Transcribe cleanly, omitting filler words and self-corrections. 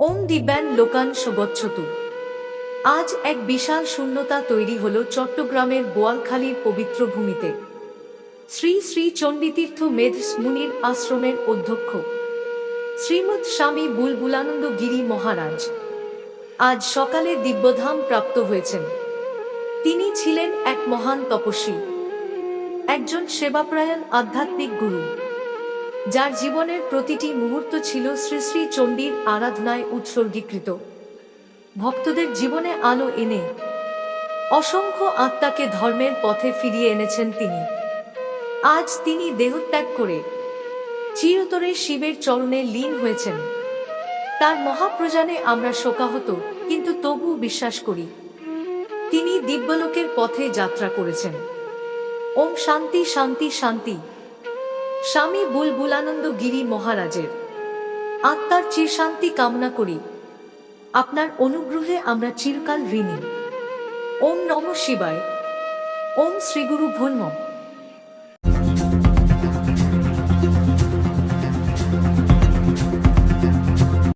ওম দিব্যান লোকান সগচ্ছতু। আজ এক বিশাল শূন্যতা তৈরি হল চট্টগ্রামের বোয়ালখালীর পবিত্র ভূমিতে। শ্রী শ্রী চণ্ডীতীর্থ মেধস মুনির আশ্রমের অধ্যক্ষ শ্রীমৎ স্বামী বুলবুলানন্দ গিরি মহারাজ আজ সকালে দিব্যধাম প্রাপ্ত হয়েছেন। তিনি ছিলেন এক মহান তপস্বী, একজন সেবাপ্রায়ণ আধ্যাত্মিক গুরু, যার জীবনের প্রতিটি মুহূর্ত ছিল শ্রী শ্রী চণ্ডীর আরাধনায় উৎসর্গীকৃত। ভক্তদের জীবনে আলো এনে অসংখ্য আত্মাকে ধর্মের পথে ফিরিয়ে এনেছেন তিনি। আজ তিনি দেহত্যাগ করে চিরতরে শিবের চরণে লীন হয়েছেন। তার মহাপ্রযানে আমরা শোকাহত, কিন্তু তবু বিশ্বাস করি তিনি দিব্যলোকের পথে যাত্রা করেছেন। ওম শান্তি শান্তি শান্তি। স্বামী বুলবুলানন্দ গিরি মহারাজের আত্মার চিরশান্তি কামনা করি। আপনার অনুগ্রহে আমরা চিরকাল ঋণী। ওম নমঃ শিবায়। ওম শ্রীগুরু ভন্ম।